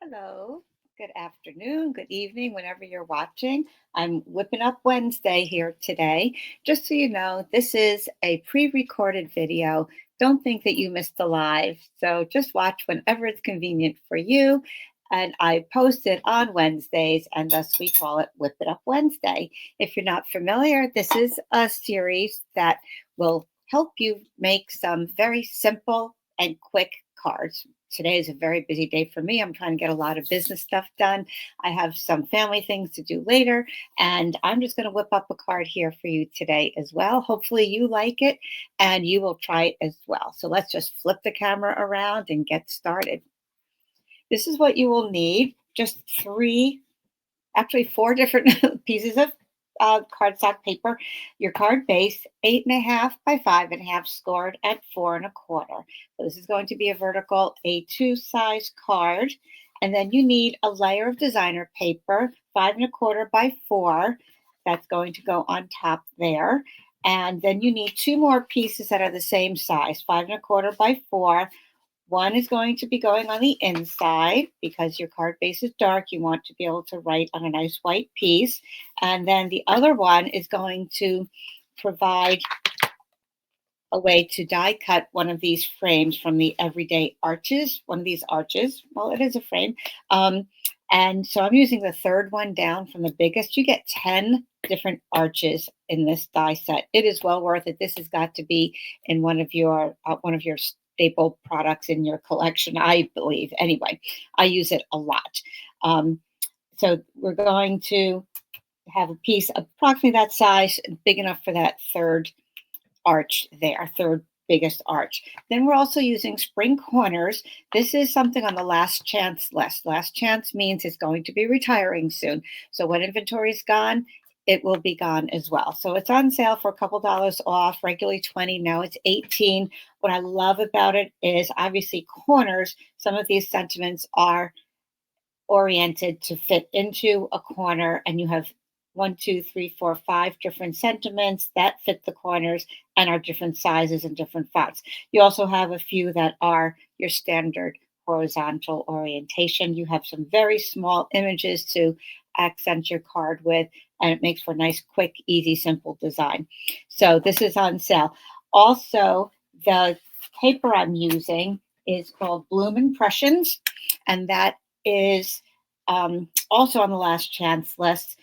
Hello, good afternoon, good evening, whenever you're watching. I'm whipping up Wednesday here today. Just so you know, this is a pre recorded video. Don't think that you missed the live. So just watch whenever it's convenient for you. And I post it on Wednesdays, and thus we call it Whip It Up Wednesday. If you're not familiar, this is a series that will help you make some very simple and quick cards. Today is a very busy day for me. I'm trying to get a lot of business stuff done. I have some family things to do later, and I'm just going to whip up a card here for you today as well. Hopefully, you like it and you will try it as well. So let's just flip the camera around and get started. This is what you will need, just four different pieces of cardstock paper. Your card base, 8.5 by 5.5, scored at 4.25. So this is going to be a vertical A2 size card. And then you need a layer of designer paper, 5.25 by 4. That's going to go on top there. And then you need two more pieces that are the same size, 5.25 by 4. One is going to be going on the inside because your card base is dark. You want to be able to write on a nice white piece. And then the other one is going to provide a way to die cut one of these frames from the everyday arches, one of these arches. Well, it is a frame. And so I'm using the third one down from the biggest. You get 10 different arches in this die set. It is well worth it. This has got to be in one of your staple products in your collection, I believe. Anyway, I use it a lot. So we're going to have a piece approximately that size, big enough for that third arch there, third biggest arch. Then we're also using spring corners. This is something on the last chance list. Last chance means it's going to be retiring soon. So when inventory is gone, it will be gone as well. So it's on sale for a couple dollars off, regularly 20, now it's 18. What I love about it is obviously corners. Some of these sentiments are oriented to fit into a corner, and you have 1, 2, 3, 4, 5 different sentiments that fit the corners and are different sizes and different fonts. You also have a few that are your standard horizontal orientation. You have some very small images to accent your card with, and it makes for a nice, quick, easy, simple design. So this is on sale. Also, the paper I'm using is called Bloom Impressions, and that is also on the last chance list.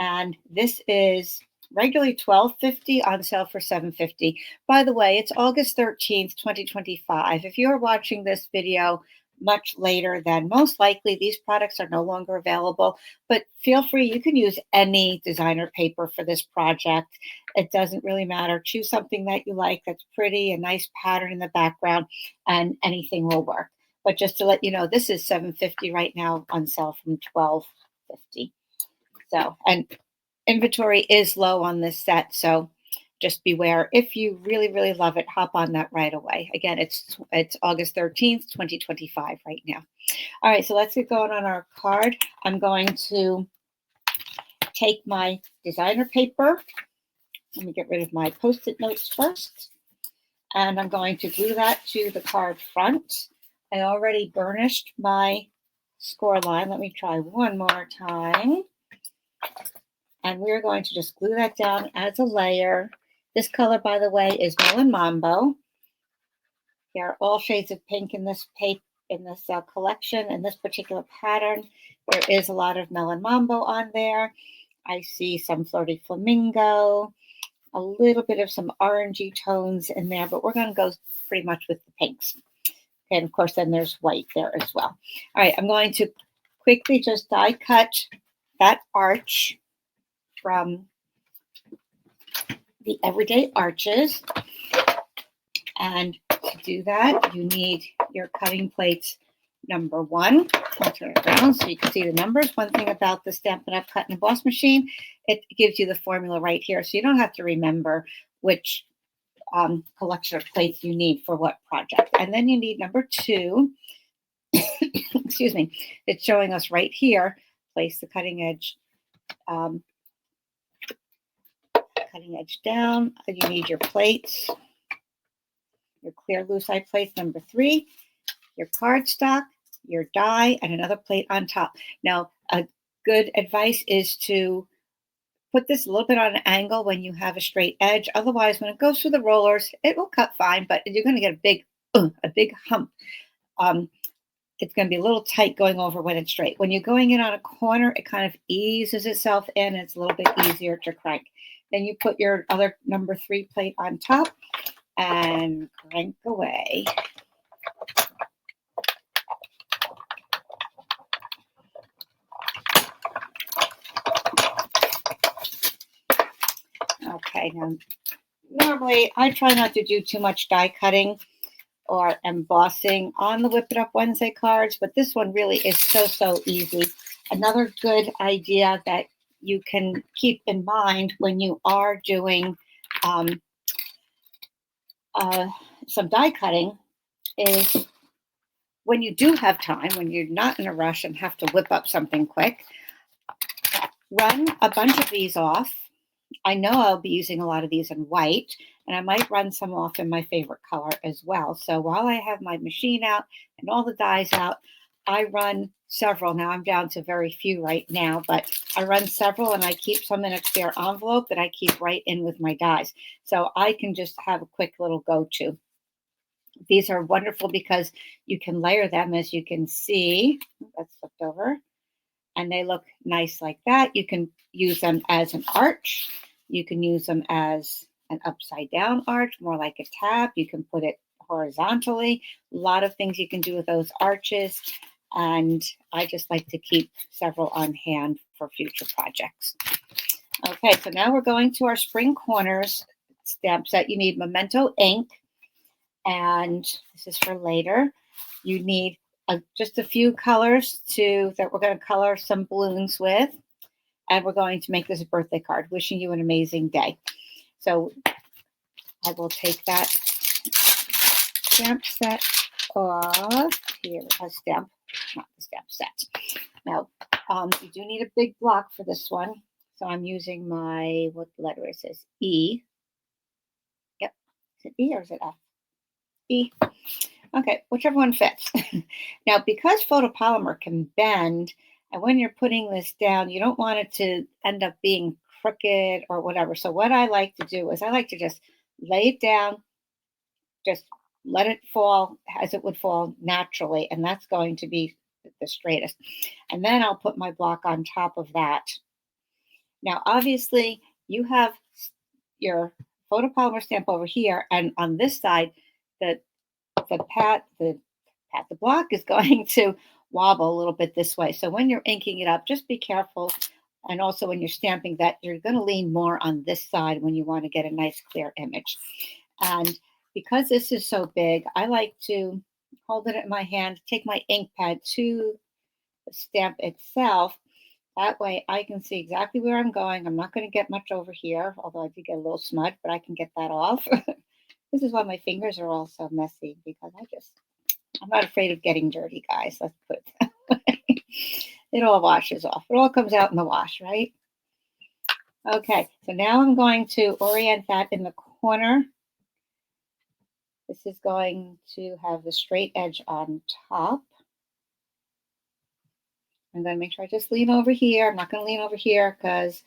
And this is regularly $12.50, on sale for $7.50. By the way, it's August 13th, 2025. If you're watching this video much later, then most likely these products are no longer available, but feel free. You can use any designer paper for this project. It doesn't really matter. Choose something that you like that's pretty, a nice pattern in the background, and anything will work. But just to let you know, this is $7.50 right now, on sale from $12.50. So, and inventory is low on this set, so just beware. If you really, really love it, hop on that right away. Again, it's August 13th, 2025 right now. All right, so let's get going on our card. I'm going to take my designer paper. Let me get rid of my Post-it notes first. And I'm going to glue that to the card front. I already burnished my score line. Let me try one more time. And we're going to just glue that down as a layer. This color, by the way, is Melon Mambo. There are all shades of pink in this collection. In this particular pattern, there is a lot of Melon Mambo on there. I see some Flirty Flamingo, a little bit of some orangey tones in there, but we're going to go pretty much with the pinks. And of course, then there's white there as well. All right, I'm going to quickly just die cut that arch from the everyday arches. And to do that, you need your cutting plates number 1. I'll turn it around so you can see the numbers. One thing about the Stampin' Up! Cut and Emboss machine, it gives you the formula right here, so you don't have to remember which collection of plates you need for what project. And then you need number 2. Excuse me. It's showing us right here. Place the cutting edge down. You need your plates, your clear lucite plates number 3, your cardstock, your die and another plate on top. Now, a good advice is to put this a little bit on an angle when you have a straight edge. Otherwise, when it goes through the rollers, it will cut fine, but you're going to get a big hump. It's going to be a little tight going over when it's straight. When you're going in on a corner, it kind of eases itself in. It's a little bit easier to crank. Then you put your other number 3 plate on top and crank away. Okay, now normally I try not to do too much die cutting or embossing on the Whip It Up Wednesday cards, but this one really is so easy. Another good idea that you can keep in mind when you are doing some die cutting is when you do have time, when you're not in a rush and have to whip up something quick, run a bunch of these off. I know I'll be using a lot of these in white, and I might run some off in my favorite color as well. So while I have my machine out and all the dies out, I run several. Now I'm down to very few right now, but I run several and I keep some in a clear envelope that I keep right in with my dies. So I can just have a quick little go-to. These are wonderful because you can layer them, as you can see. That's flipped over. And they look nice like that. You can use them as an arch. You can use them as an upside down arch, more like a tab. You can put it horizontally. A lot of things you can do with those arches. And I just like to keep several on hand for future projects. Okay, so now we're going to our Spring Corners stamp set. You need Memento ink, and this is for later. You need just a few colors that we're going to color some balloons with, and we're going to make this a birthday card. Wishing you an amazing day. So I will take that stamp set off. Here, a stamp, not the stamp set. Now, you do need a big block for this one. So I'm using my, what letter is this? E. Yep. Is it E or is it F? E. Okay, whichever one fits. Now, because photopolymer can bend, and when you're putting this down, you don't want it to end up being crooked or whatever. So what I like to do is I like to just lay it down, just let it fall as it would fall naturally, and that's going to be the straightest. And then I'll put my block on top of that. Now, obviously, you have your photopolymer stamp over here, and on this side, the block is going to wobble a little bit this way. So when you're inking it up, just be careful. And also when you're stamping that, you're going to lean more on this side when you want to get a nice clear image. And because this is so big, I like to hold it in my hand, take my ink pad to the stamp itself. That way I can see exactly where I'm going. I'm not going to get much over here, although I did get a little smudge, but I can get that off. This is why my fingers are all so messy, because I'm not afraid of getting dirty, guys. Let's put it that way. It all washes off. It all comes out in the wash, right? Okay, so now I'm going to orient that in the corner. This is going to have the straight edge on top. I'm going to make sure I just lean over here. I'm not going to lean over here because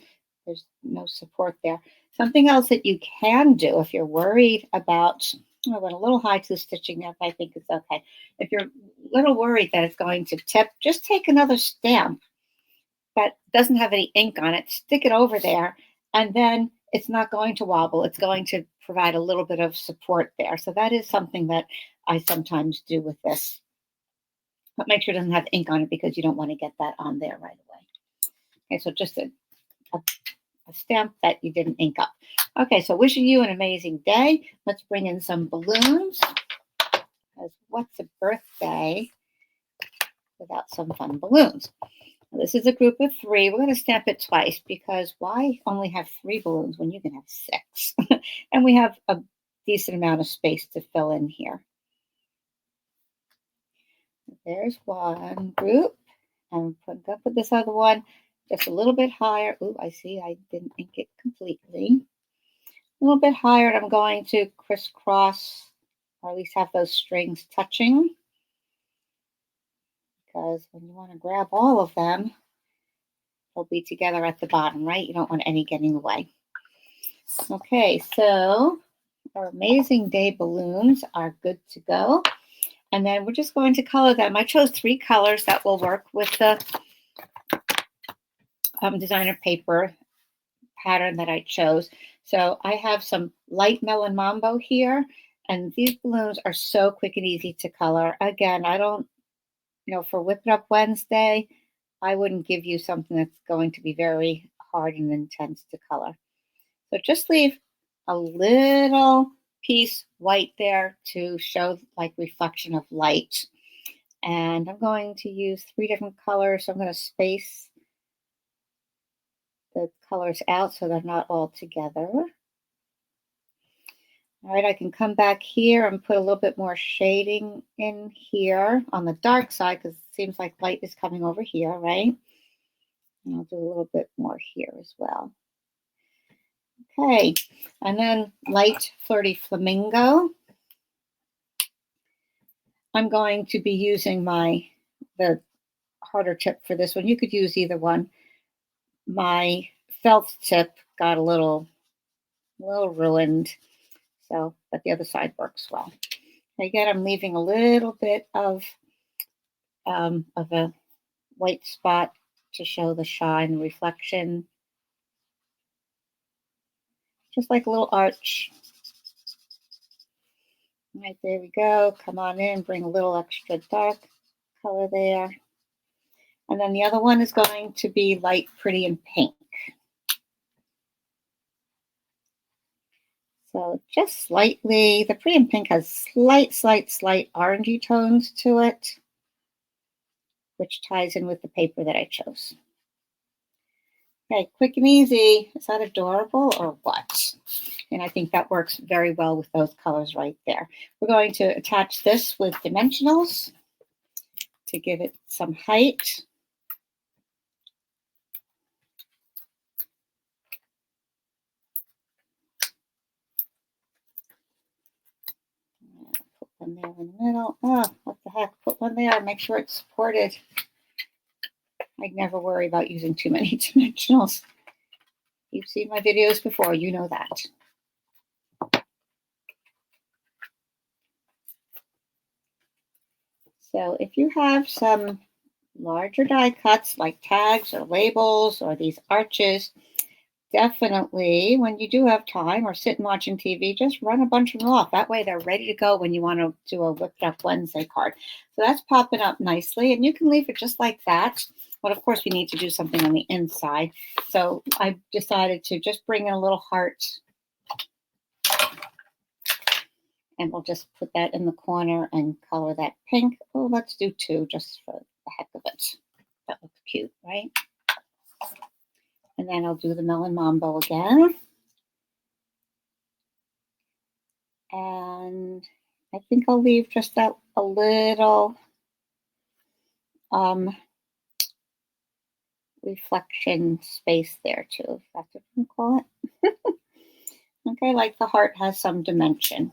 there's no support there. Something else that you can do if you're worried about, I went a little high to the stitching there, but I think it's okay. If you're a little worried that it's going to tip, just take another stamp that doesn't have any ink on it, stick it over there, and then it's not going to wobble. It's going to provide a little bit of support there. So that is something that I sometimes do with this. But make sure it doesn't have ink on it because you don't want to get that on there right away. Okay, so just a stamp that you didn't ink up. Okay, so wishing you an amazing day. Let's bring in some balloons. Because what's a birthday without some fun balloons? This is a group of 3. We're going to stamp it twice because why only have 3 balloons when you can have 6? And we have a decent amount of space to fill in here. There's one group. I'm going to put this other one just a little bit higher. Ooh, I see I didn't ink it completely. A little bit higher, and I'm going to crisscross, or at least have those strings touching. because when you want to grab all of them, they'll be together at the bottom, right? You don't want any getting away. Okay, so our Amazing Day balloons are good to go. And then we're just going to color them. I chose 3 colors that will work with the designer paper pattern that I chose. So I have some light melon mambo here, and these balloons are so quick and easy to color. Again, I don't, for Whip It Up Wednesday, I wouldn't give you something that's going to be very hard and intense to color. So just leave a little piece white there to show like reflection of light. And I'm going to use 3 different colors. So I'm going to space the colors out so they're not all together. All right, I can come back here and put a little bit more shading in here on the dark side because it seems like light is coming over here, right? And I'll do a little bit more here as well. Okay, and then light flirty flamingo. I'm going to be using the harder tip for this one. You could use either one. My felt tip got a little ruined, but the other side works well. Again, I'm leaving a little bit of a white spot to show the shine, the reflection, just like a little arch. Right, there we go. Come on in, bring a little extra dark color there. And then the other one is going to be light, pretty, and pink. So just slightly, the pretty and pink has slight orangey tones to it, which ties in with the paper that I chose. Okay, quick and easy. Is that adorable or what? And I think that works very well with those colors right there. We're going to attach this with dimensionals to give it some height. Put one there in the middle. Oh, what the heck? Put one there. Make sure it's supported. I never worry about using too many dimensionals. You've seen my videos before. You know that. So if you have some larger die cuts like tags or labels or these arches, definitely when you do have time or sitting watching TV, just run a bunch of them off. That way they're ready to go when you want to do a Whipped Up Wednesday card. So that's popping up nicely, and you can leave it just like that. But of course, we need to do something on the inside. So I decided to just bring in a little heart. And we'll just put that in the corner and color that pink. Oh, let's do 2 just for the heck of it. That looks cute, right? And then I'll do the melon mambo again. And I think I'll leave just a little reflection space there too, if that's what you can call it. Okay, like the heart has some dimension.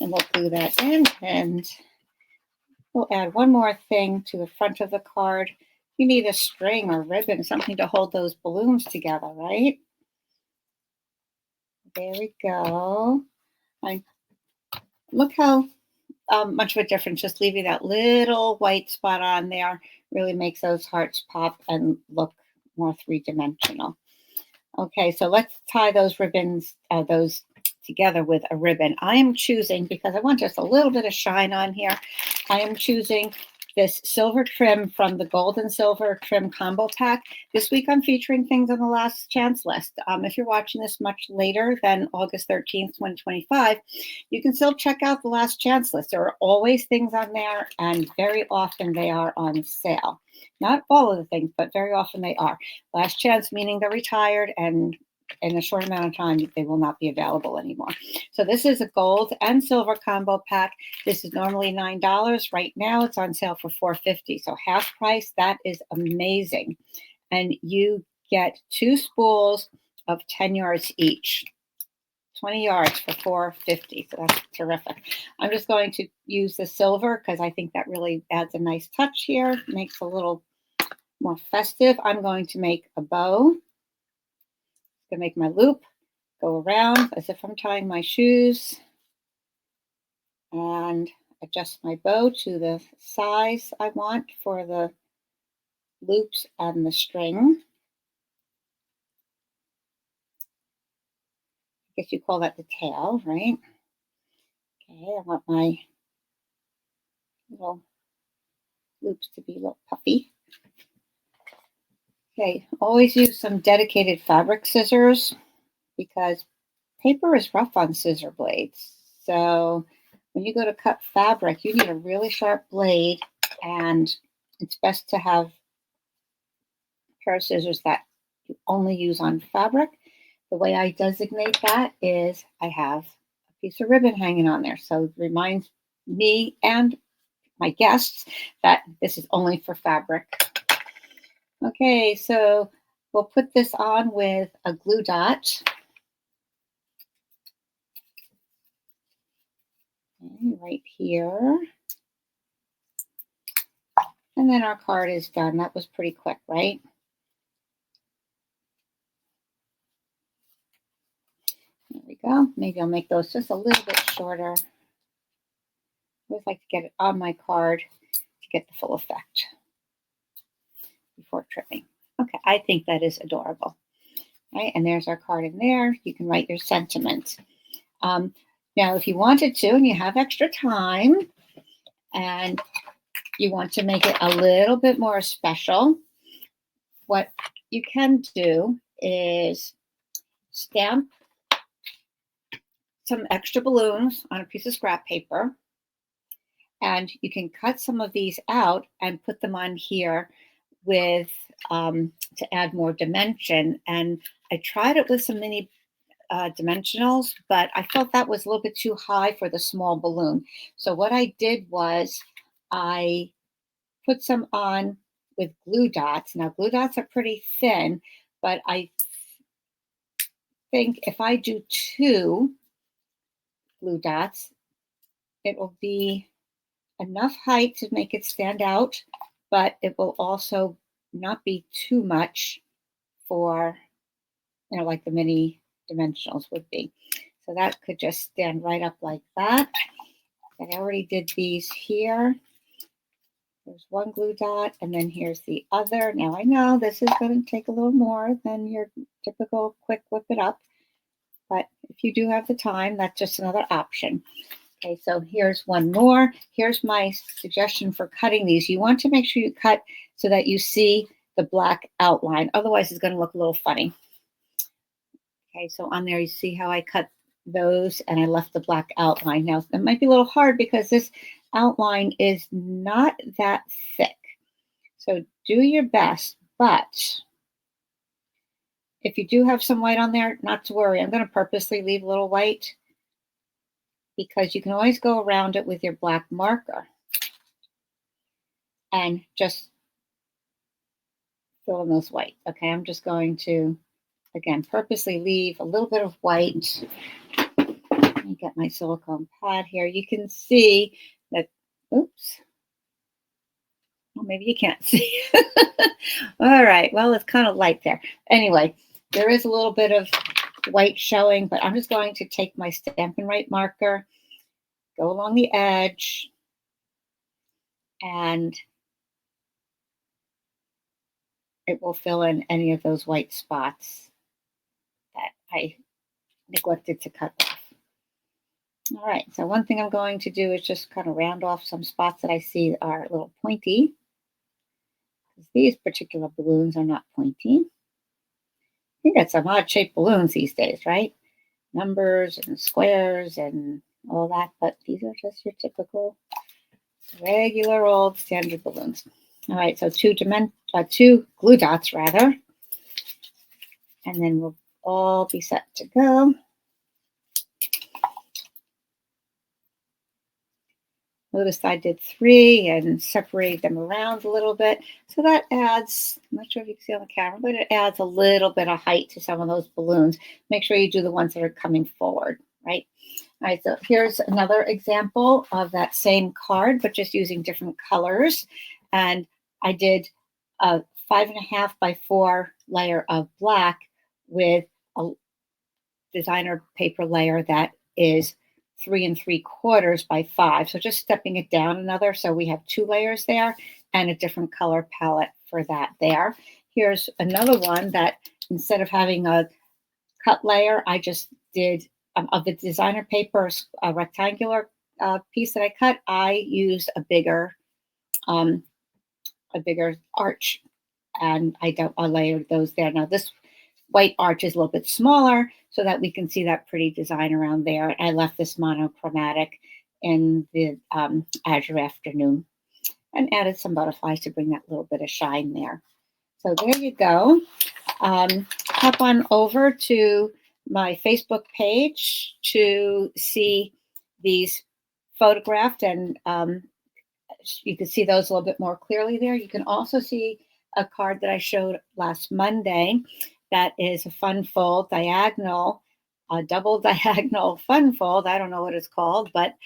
And we'll glue that in, and we'll add one more thing to the front of the card. You need a string or ribbon, something to hold those balloons together, right? There we go. And look how much of a difference just leaving that little white spot on there really makes those hearts pop and look more 3-dimensional. Okay, so let's tie those ribbons, those together with a ribbon. I am choosing, because I want just a little bit of shine on here, I am choosing this silver trim from the gold and silver trim combo pack. This week I'm featuring things on the last chance list. If you're watching this much later than August 13th, 2025, you can still check out the last chance list. There are always things on there, and very often they are on sale. Not all of the things, but very often they are. Last chance meaning they're retired, and in a short amount of time, they will not be available anymore. So this is a gold and silver combo pack. This is normally $9. Right now, it's on sale for $4.50. So half price. That is amazing. And you get 2 spools of 10 yards each. 20 yards for $4.50. So that's terrific. I'm just going to use the silver because I think that really adds a nice touch here. Makes a little more festive. I'm going to make a bow. I'm going to make my loop, go around as if I'm tying my shoes, and adjust my bow to the size I want for the loops and the string. I guess you call that the tail, right? Okay, I want my little loops to be a little puffy. Okay, always use some dedicated fabric scissors because paper is rough on scissor blades. So when you go to cut fabric, you need a really sharp blade, and it's best to have a pair of scissors that you only use on fabric. The way I designate that is I have a piece of ribbon hanging on there. So it reminds me and my guests that this is only for fabric. Okay, so we'll put this on with a glue dot. Okay, right here. And then our card is done. That was pretty quick, right? There we go. Maybe I'll make those just a little bit shorter. I always like to get it on my card to get the full effect before trimming. Okay, I think that is adorable. Right, and there's our card in there. You can write your sentiment. Now, if you wanted to, and you have extra time, and you want to make it a little bit more special, what you can do is stamp some extra balloons on a piece of scrap paper, and you can cut some of these out and put them on here with to add more dimension. And I tried it with some mini dimensionals, but I felt that was a little bit too high for the small balloon. So what I did was I put some on with glue dots. Now glue dots are pretty thin, but I think if I do 2 glue dots, it will be enough height to make it stand out, but it will also not be too much for, like the mini dimensionals would be. So that could just stand right up like that. I already did these here. There's one glue dot, and then here's the other. Now I know this is going to take a little more than your typical quick whip it up, but if you do have the time, that's just another option. Okay, so here's one more. Here's my suggestion for cutting these. You want to make sure you cut so that you see the black outline. Otherwise, it's going to look a little funny. Okay, so on there, you see how I cut those and I left the black outline. Now, it might be a little hard because this outline is not that thick. So do your best, but if you do have some white on there, not to worry. I'm going to purposely leave a little white because you can always go around it with your black marker and just fill in those white. Okay, I'm just going to, again, purposely leave a little bit of white. Let me get my silicone pad here. You can see that, oops. Well, maybe you can't see. All right, well, it's kind of light there. Anyway, there is a little bit of white showing, but I'm just going to take my Stampin' Up marker, go along the edge, and it will fill in any of those white spots that I neglected to cut off. All right, so one thing I'm going to do is just kind of round off some spots that I see are a little pointy. These particular balloons are not pointy. You got some odd-shaped balloons these days, right? Numbers and squares and all that, but these are just your typical regular old standard balloons. All right, so two glue dots rather, and then we'll all be set to go. Notice I did 3 and separated them around a little bit. So that adds, I'm not sure if you can see on the camera, but it adds a little bit of height to some of those balloons. Make sure you do the ones that are coming forward, right? All right, so here's another example of that same card, but just using different colors. And I did a 5.5 by 4 layer of black with a designer paper layer that is 3 3/4 by 5. So just stepping it down another. So we have 2 layers there and a different color palette for that there. Here's another one that instead of having a cut layer, I just did of the designer paper, a rectangular piece that I cut. I used um, a bigger arch, and I layered those there. Now this white arch is a little bit smaller so that we can see that pretty design around there. I left this monochromatic in the Azure Afternoon and added some butterflies to bring that little bit of shine there. So there you go. Hop on over to my Facebook page to see these photographed, and you can see those a little bit more clearly there. You can also see a card that I showed last Monday that is a fun fold diagonal, a double diagonal fun fold. I don't know what it's called, but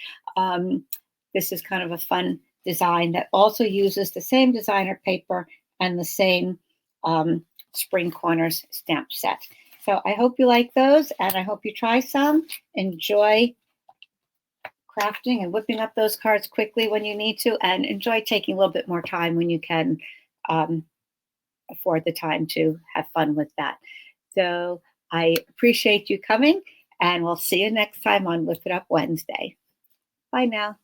this is kind of a fun design that also uses the same designer paper and the same Spring Corners stamp set. So I hope you like those, and I hope you try some. Enjoy crafting and whipping up those cards quickly when you need to, and enjoy taking a little bit more time when you can afford the time to have fun with that. So I appreciate you coming, and we'll see you next time on Whip It Up Wednesday. Bye now.